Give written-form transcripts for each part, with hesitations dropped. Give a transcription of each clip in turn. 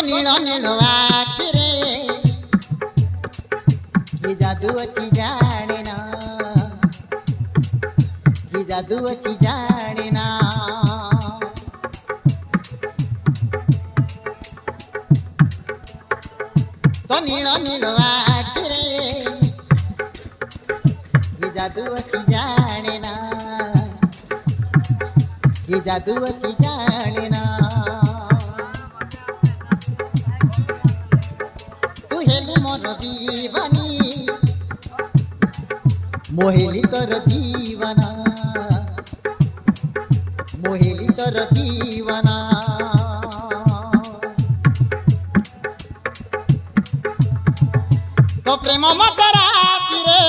नील नील आखिरे कि जादू अच्छी जाने ना, कि जादू अच्छी जाने ना। तो नील नील आखिरे कि जादू अच्छी जाने ना, कि जादू अच्छी जाने ना। तू हेलु मोर दीवानी मोहिली तोर दीवाना, मोहिली तोर दीवाना। तो प्रेम मत राखी रे,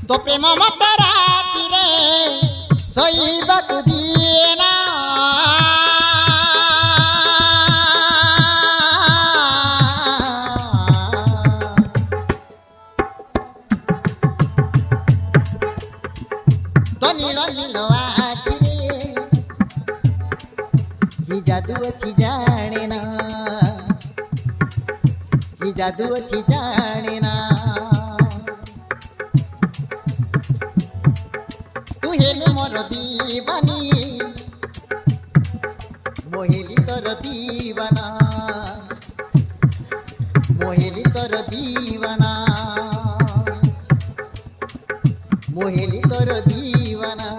तो प्रेम मत राखी रे सहीबाकु दिए ना। तो नील नील आखिरे कि जादू अच्छी जाने ना, कि जादू अच्छी जाने ना। तू हेलु मोर दीवानी मोहिली तोर दीवाना, मोहिली तोर दीवाना, मोहिली तोर दीवाना,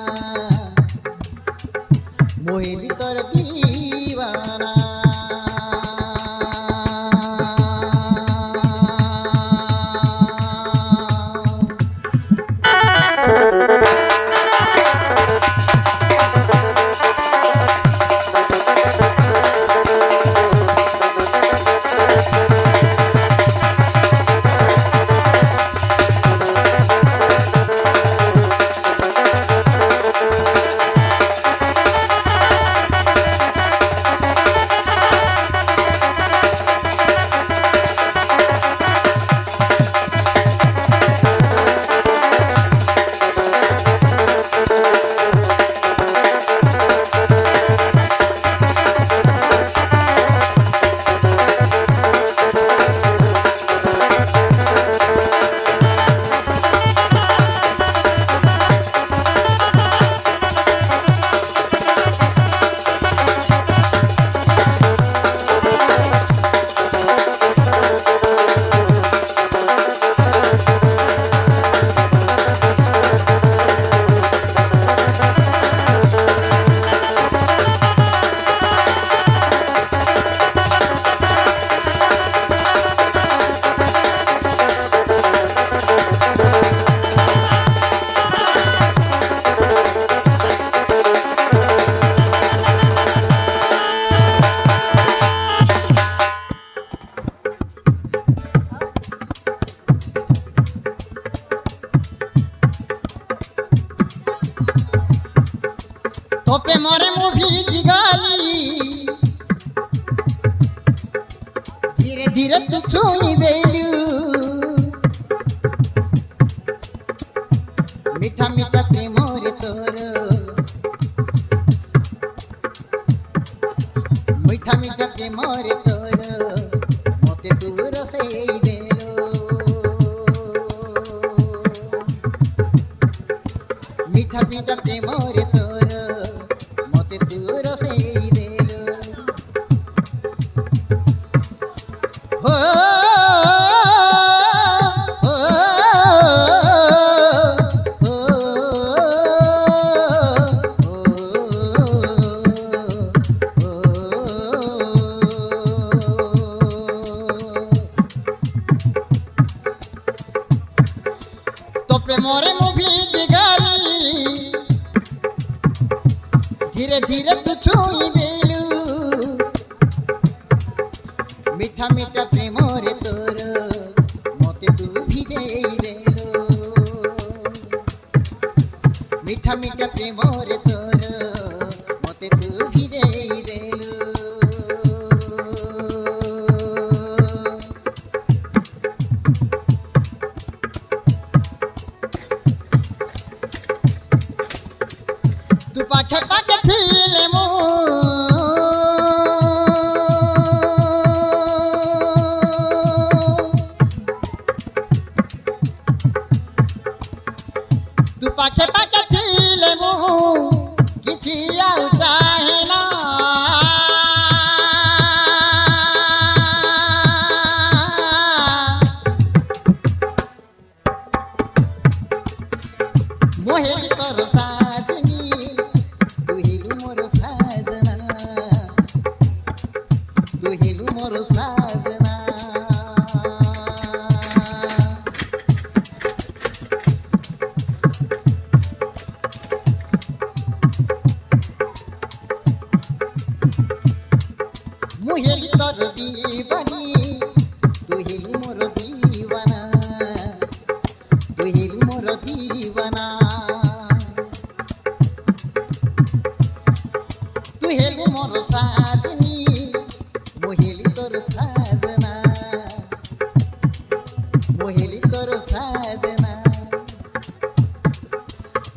मोहिली तोर दीवाना। तो प्रेमरे मुभी जिगाली धीरे धीरे तू छुई देलु, मीठा मीठा प्रेमरे तोर, मीठा मीठा प्रेमरे तोर मते तू रसेई देलो। मीठा मीठा प्रेमरे तोर मते तू रसेई देलो। हो हो हो तो प्रेमरे मुभी जिगाली धीरे धीरे तू छुई देलु, मीठा मीठा प्रेमरे तोर मते तू भिजेई देलो। मीठा मीठा प्रेमरे तोर मते तू भिजेई देलु। तू हेलु मोर साजना मुहेली तोर दीवानी तू हेलु मोर दीवाना तू हेलु मोर दीवाना तू हेलु मोर साजनी मुहेली तोर साजना मुहेली तोर साजना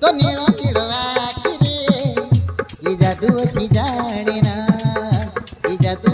तो नील नील आखिरे ई जादू अच्छी जाने ना ई जादू